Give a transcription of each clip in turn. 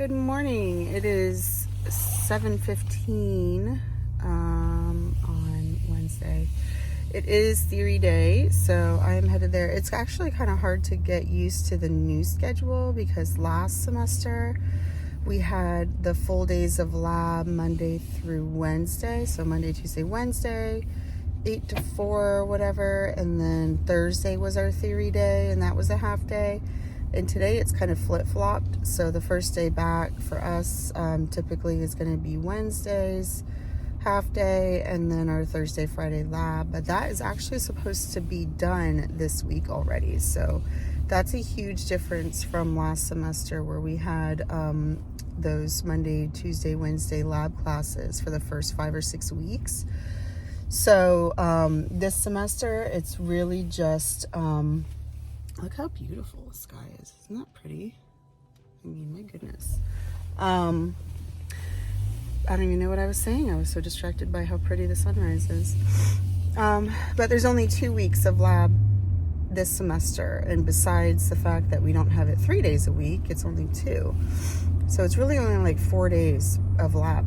Good morning. It is 7:15 on Wednesday. It is theory day, so I'm headed there. It's actually kind of hard to get used to the new schedule because last semester we had the full days of lab Monday through Wednesday. So Monday, Tuesday, Wednesday, 8 to 4, whatever. And then Thursday was our theory day, and that was a half day. And today it's kind of flip-flopped. So the first day back for us typically is going to be Wednesdays, half day, and then our Thursday, Friday lab. But that is actually supposed to be done this week already. So that's a huge difference from last semester where we had those Monday, Tuesday, Wednesday lab classes for the first 5 or 6 weeks. So this semester it's really just look how beautiful the sky is. Isn't that pretty? I mean, my goodness. I don't even know what I was saying. I was so distracted by how pretty the sunrise is. But there's only 2 weeks of lab this semester. And besides the fact that we don't have it 3 days a week, it's only 2. So it's really only like 4 days of lab.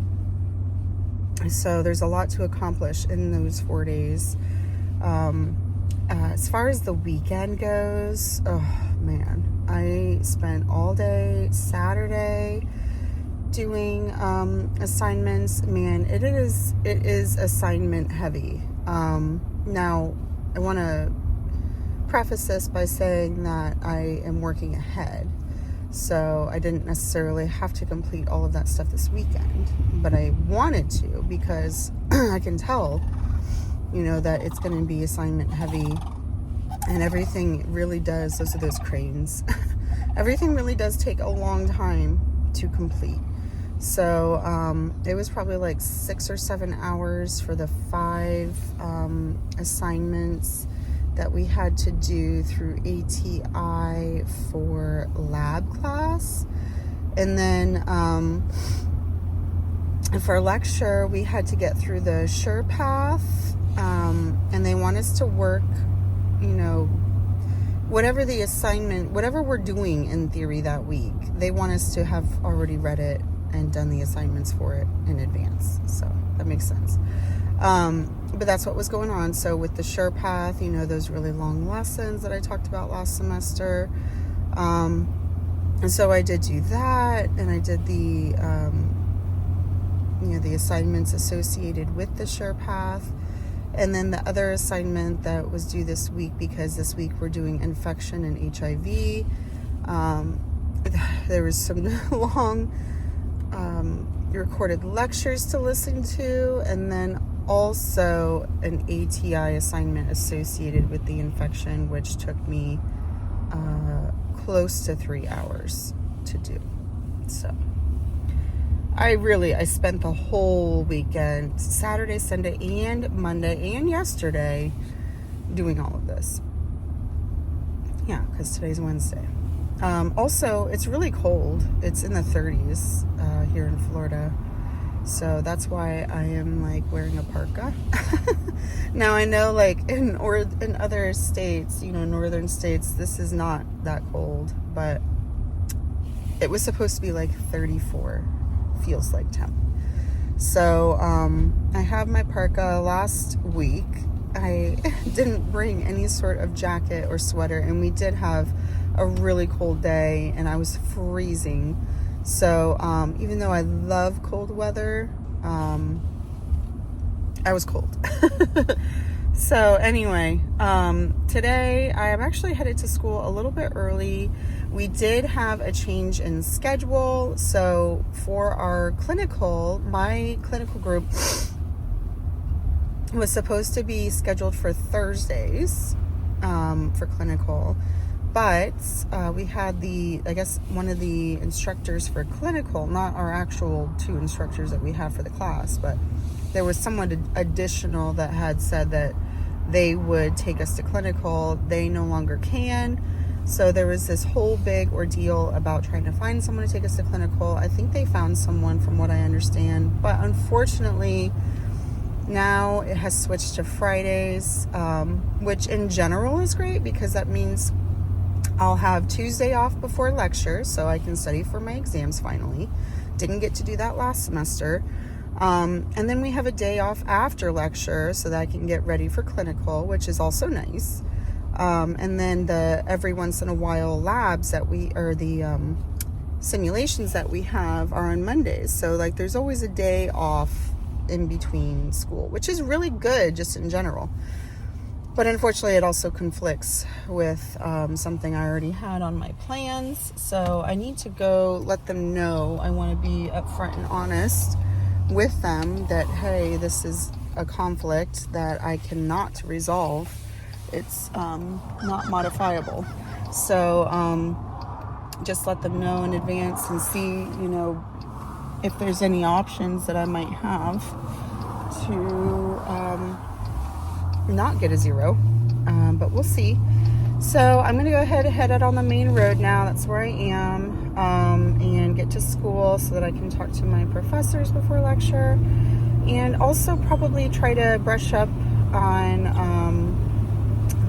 So there's a lot to accomplish in those 4 days. As far as the weekend goes, oh man, I spent all day Saturday doing assignments. Man, it is assignment heavy. Now, I want to preface this by saying that I am working ahead. So I didn't necessarily have to complete all of that stuff this weekend, but I wanted to because I can tell, that it's going to be assignment heavy, and everything really does. Those are those cranes. Everything really does take a long time to complete. So it was probably like 6 or 7 hours for the 5 assignments that we had to do through ATI for lab class. And then for lecture, we had to get through the SurePath, and they want us to work, whatever the assignment, whatever we're doing in theory that week, they want us to have already read it and done the assignments for it in advance. So that makes sense. But that's what was going on. So with the SurePath, those really long lessons that I talked about last semester. And so I did do that, and I did the, the assignments associated with the SurePath. And then the other assignment that was due this week, because this week we're doing infection and HIV. There was some long recorded lectures to listen to, and then also an ATI assignment associated with the infection, which took me close to 3 hours to do. So I spent the whole weekend, Saturday, Sunday, and Monday, and yesterday, doing all of this. Yeah, because today's Wednesday. Also, it's really cold. It's in the 30s here in Florida. So that's why I am wearing a parka. Now I know in other states, northern states, this is not that cold, but it was supposed to be 34. Feels like temp. So I have my parka. Last week I didn't bring any sort of jacket or sweater, and we did have a really cold day and I was freezing. So even though I love cold weather, I was cold. So anyway, today I am actually headed to school a little bit early. We did have a change in schedule. So for our clinical, my clinical group was supposed to be scheduled for Thursdays for clinical. But we had one of the instructors for clinical, not our actual 2 instructors that we have for the class, but there was someone additional that had said that they would take us to clinical. They no longer can. So there was this whole big ordeal about trying to find someone to take us to clinical. I think they found someone from what I understand. But unfortunately, now it has switched to Fridays, which in general is great because that means I'll have Tuesday off before lecture so I can study for my exams finally. Didn't get to do that last semester. And then we have a day off after lecture so that I can get ready for clinical, which is also nice. And then the every once in a while labs that the simulations that we have are on Mondays. So like there's always a day off in between school, which is really good just in general. But unfortunately, it also conflicts with something I already had on my plans. So I need to go let them know. I want to be upfront and honest with them that, hey, this is a conflict that I cannot resolve. It's not modifiable. So just let them know in advance and see, if there's any options that I might have to not get a 0, but we'll see. So I'm gonna go ahead and head out on the main road now. That's where I am, and get to school so that I can talk to my professors before lecture, and also probably try to brush up on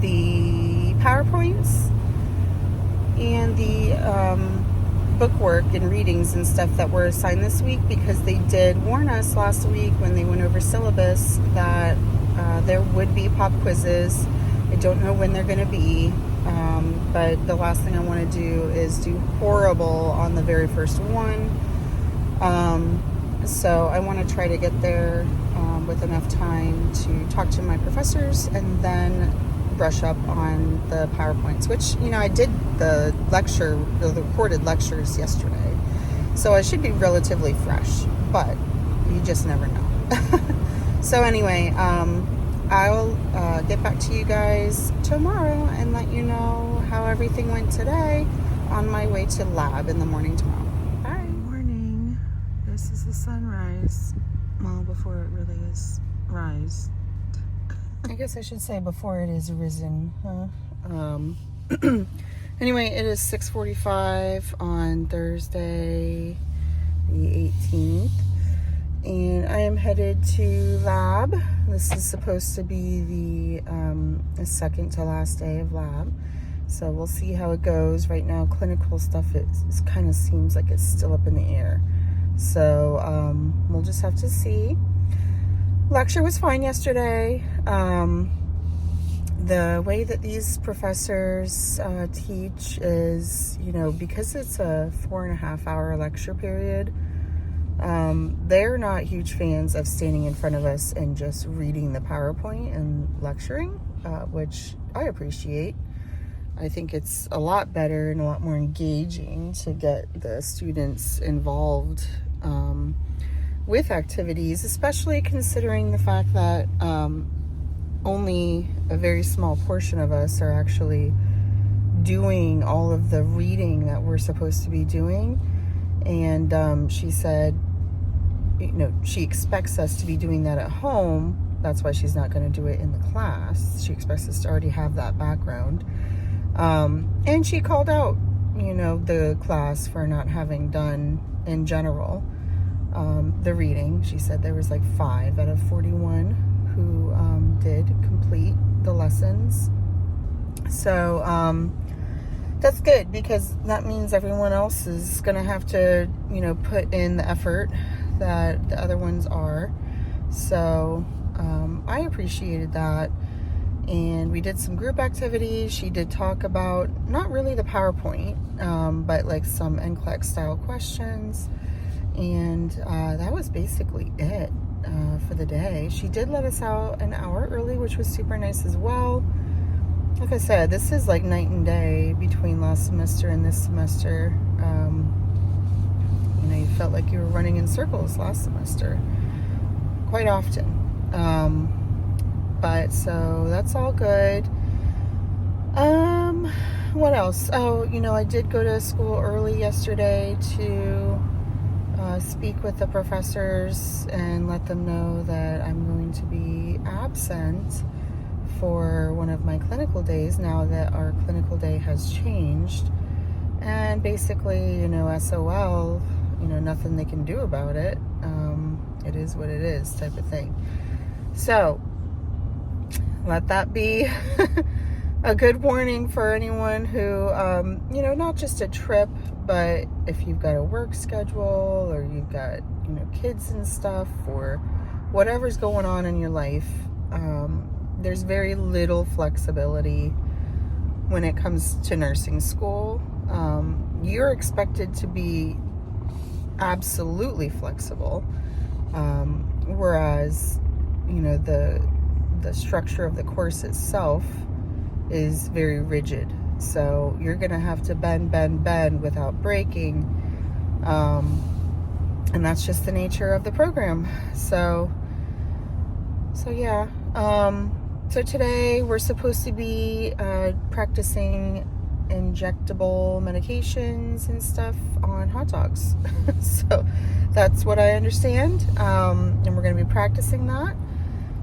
the PowerPoints and the bookwork and readings and stuff that were assigned this week, because they did warn us last week when they went over syllabus that there would be pop quizzes. I don't know when they're going to be, but the last thing I want to do is do horrible on the very first one. So I want to try to get there with enough time to talk to my professors and then brush up on the PowerPoints, which, I did the recorded lectures yesterday. So I should be relatively fresh, but you just never know. So anyway, I'll get back to you guys tomorrow and let you know how everything went today on my way to lab in the morning tomorrow. Bye. Good morning. This is the sunrise. Well, before it really is rise. I guess I should say before it is risen, huh? Anyway, it is 6:45 on Thursday, the 18th. And I am headed to lab. This is supposed to be the second to last day of lab. So we'll see how it goes. Right now, clinical stuff, it kind of seems like it's still up in the air. So we'll just have to see. Lecture was fine yesterday. The way that these professors teach is, because it's a 4.5-hour lecture period, they're not huge fans of standing in front of us and just reading the PowerPoint and lecturing, which I appreciate. I think it's a lot better and a lot more engaging to get the students involved with activities, especially considering the fact that only a very small portion of us are actually doing all of the reading that we're supposed to be doing. And she said, she expects us to be doing that at home. That's why she's not going to do it in the class. She expects us to already have that background. And she called out, the class for not having done, in general, the reading. She said there was like 5 out of 41 who did complete the lessons. So that's good, because that means everyone else is going to have to, put in the effort that the other ones are. So I appreciated that. And we did some group activities. She did talk about, not really the PowerPoint, but like some NCLEX style questions. And that was basically it for the day. She did let us out an hour early, which was super nice as well. Like I said, this is like night and day between last semester and this semester. You felt like you were running in circles last semester quite often. But so that's all good. What else? Oh, I did go to school early yesterday to speak with the professors and let them know that I'm going to be absent for one of my clinical days now that our clinical day has changed. And basically, SOL, nothing they can do about it. It is what it is, type of thing. So let that be a good warning for anyone who, not just a trip, but if you've got a work schedule or you've got, kids and stuff or whatever's going on in your life, there's very little flexibility when it comes to nursing school. You're expected to be absolutely flexible, whereas, the structure of the course itself is very rigid. So you're going to have to bend without breaking. And that's just the nature of the program. So yeah. So today we're supposed to be practicing injectable medications and stuff on hot dogs. So that's what I understand. And we're going to be practicing that.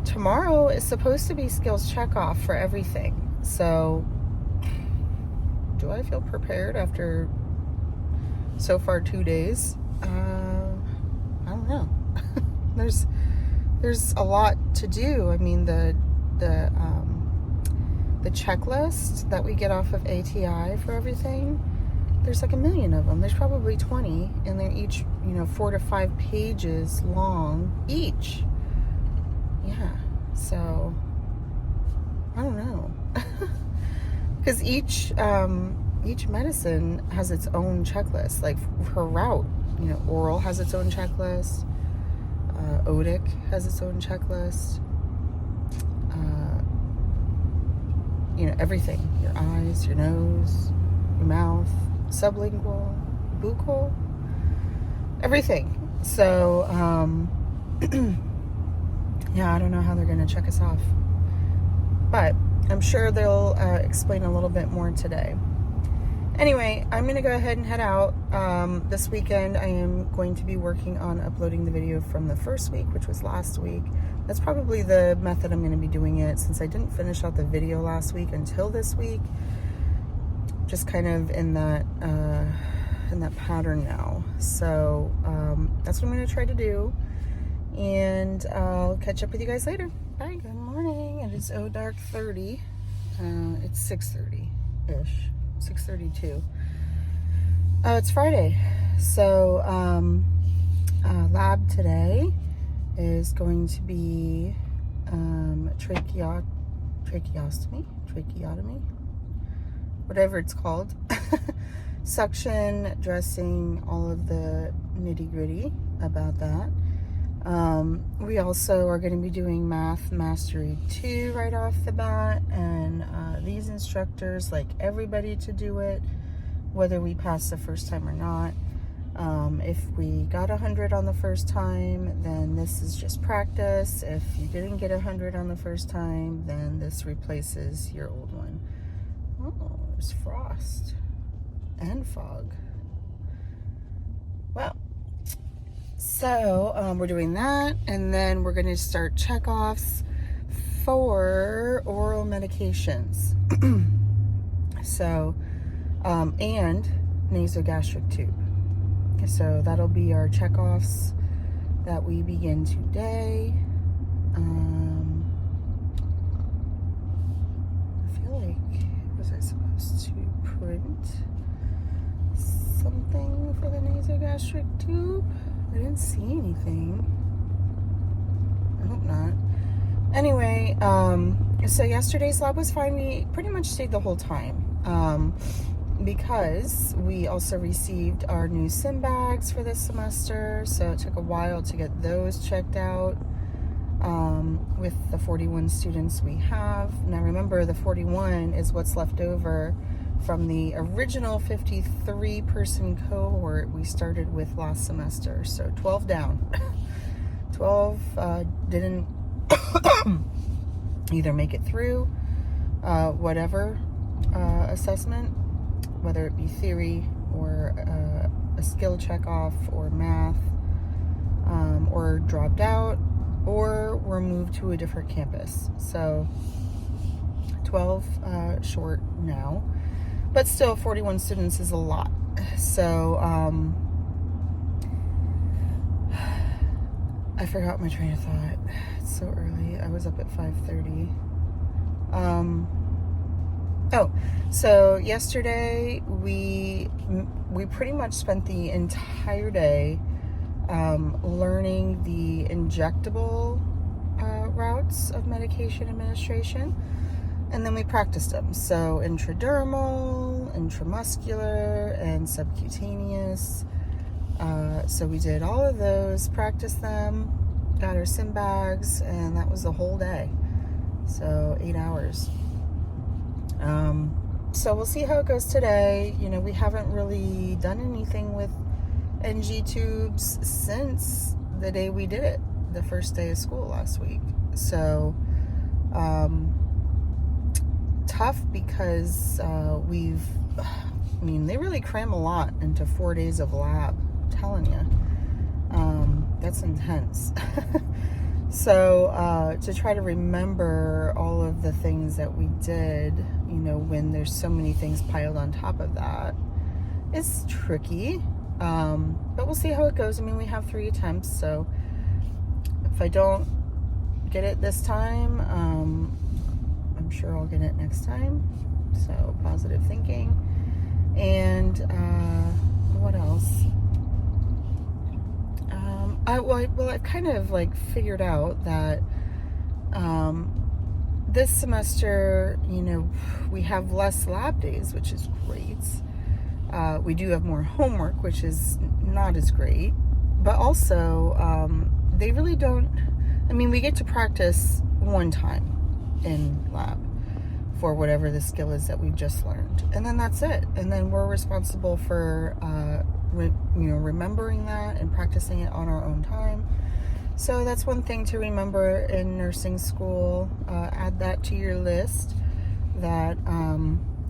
Tomorrow is supposed to be skills checkoff for everything. So do I feel prepared after so far 2 days? I don't know. There's a lot to do. I mean, the checklist that we get off of ATI for everything, there's like 1 million of them. There's probably 20, and they're each 4 to 5 pages long each. Yeah, so I don't know. Because each medicine has its own checklist. Like her route, oral has its own checklist. Odic has its own checklist. Everything. Your eyes, your nose, your mouth, sublingual, buccal, everything. So, yeah, I don't know how they're going to check us off. But I'm sure they'll explain a little bit more today. Anyway, I'm going to go ahead and head out. This weekend, I am going to be working on uploading the video from the first week, which was last week. That's probably the method I'm going to be doing it, since I didn't finish out the video last week until this week. Just kind of in that pattern now. So that's what I'm going to try to do. And I'll catch up with you guys later. Bye. Good morning. It is dark 30. It's 6:30-ish. 6:32. It's Friday. So lab today is going to be tracheotomy, whatever it's called. Suction, dressing, all of the nitty gritty about that. We also are going to be doing Math Mastery 2 right off the bat, and these instructors like everybody to do it, whether we pass the first time or not. If we got 100 on the first time, then this is just practice. If you didn't get 100 on the first time, then this replaces your old one. Oh, there's frost and fog. Well, so we're doing that, and then we're going to start checkoffs for oral medications. So, and nasogastric tube. So that'll be our checkoffs that we begin today. I feel like, was I supposed to print something for the nasogastric tube? I didn't see anything. I hope not. Anyway, so yesterday's lab was fine. We pretty much stayed the whole time. Because we also received our new sim bags for this semester, so it took a while to get those checked out with the 41 students we have. Now remember, the 41 is what's left over from the original 53-person cohort we started with last semester. So 12 down. 12 didn't either make it through whatever assessment, whether it be theory or a skill check-off or math, or dropped out, or were moved to a different campus. So 12 short now, but still 41 students is a lot. So I forgot my train of thought. It's so early. I was up at 5:30. Oh, so yesterday we pretty much spent the entire day learning the injectable routes of medication administration, and then we practiced them. So intradermal, intramuscular, and subcutaneous. So we did all of those, practiced them, got our sim bags, and that was the whole day. So 8 hours. So we'll see how it goes today. You know, we haven't really done anything with NG tubes since the day we did it, the first day of school last week. So tough because they really cram a lot into 4 days of lab. I'm telling you, that's intense. So to try to remember all of the things that we did, you know, when there's so many things piled on top of that, is tricky. But we'll see how it goes. I mean, we have 3 attempts, so if I don't get it this time, I'm sure I'll get it next time. So positive thinking. And what else? I've kind of like figured out that this semester, you know, we have less lab days, which is great. We do have more homework, which is not as great. But also, they really don't, we get to practice one time in lab for whatever the skill is that we've just learned. And then that's it. And then we're responsible for remembering that and practicing it on our own time. So that's one thing to remember in nursing school. Add that to your list, that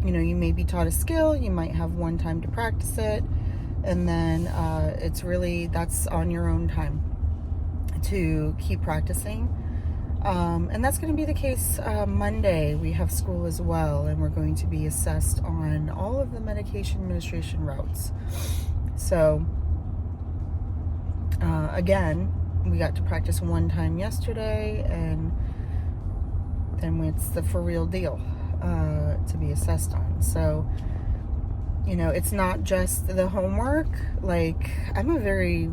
you may be taught a skill, you might have one time to practice it, and then that's on your own time to keep practicing. And that's going to be the case Monday. We have school as well, and we're going to be assessed on all of the medication administration routes. So again, we got to practice one time yesterday, and then it's the for real deal to be assessed on. So, you know, it's not just the homework. Like, I'm a very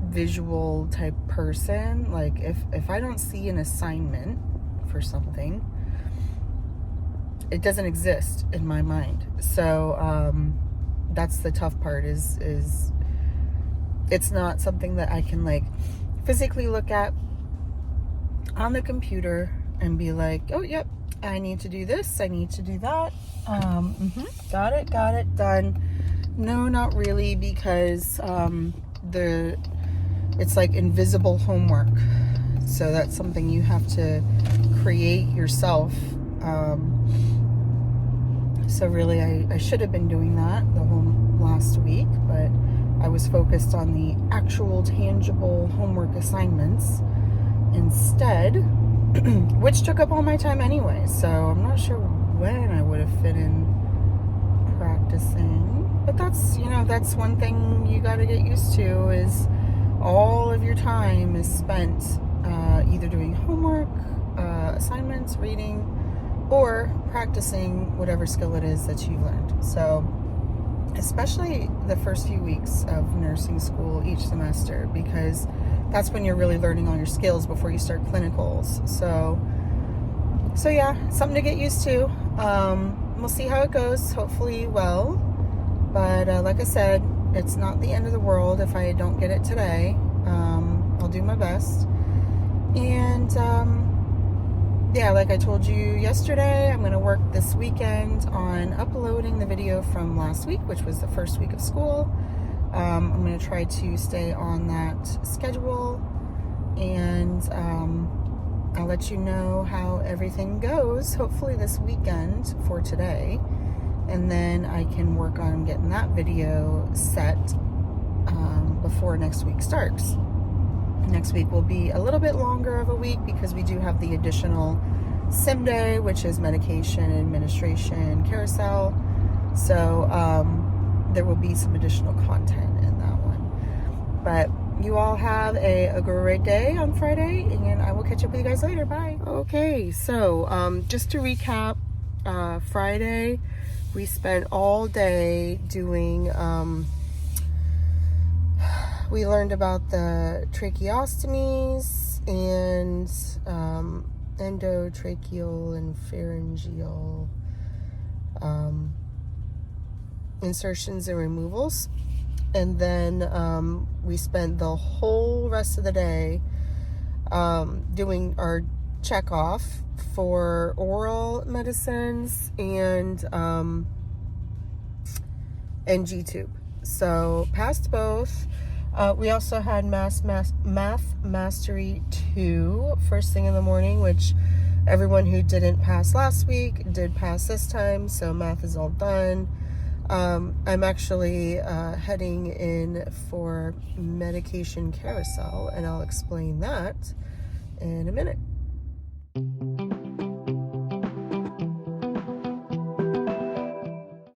visual type person. Like, if I don't see an assignment for something, it doesn't exist in my mind. So that's the tough part, is it's not something that I can like physically look at on the computer and be like, oh yep, I need to do this, I need to do that. Got it, done. No, not really, because it's like invisible homework. So that's something you have to create yourself. So really, I should have been doing that the whole last week, but I was focused on the actual tangible homework assignments instead, which took up all my time anyway. So I'm not sure when I would have fit in practicing. But that's one thing you got to get used to, is all of your time is spent either doing homework, assignments, reading, or practicing whatever skill it is that you've learned. So especially the first few weeks of nursing school each semester, because that's when you're really learning all your skills before you start clinicals. So yeah, something to get used to. We'll see how it goes. Hopefully well. But like I said, it's not the end of the world if I don't get it today. I'll do my best. And yeah, like I told you yesterday, I'm going to work this weekend on uploading the video from last week, which was the first week of school. I'm going to try to stay on that schedule, and I'll let you know how everything goes, hopefully this weekend for today. And then I can work on getting that video set before next week starts. Next week will be a little bit longer of a week because we do have the additional sim day, which is medication administration carousel. So there will be some additional content in that one. But you all have a great day on Friday, and I will catch up with you guys later. Bye. Okay, so just to recap, Friday, we spent all day doing, we learned about the tracheostomies and endotracheal and pharyngeal insertions and removals. And then we spent the whole rest of the day doing our check off for oral medicines and G-tube. So passed both. We also had Math Mastery 2 first thing in the morning, which everyone who didn't pass last week did pass this time, so math is all done. I'm actually heading in for medication carousel, and I'll explain that in a minute.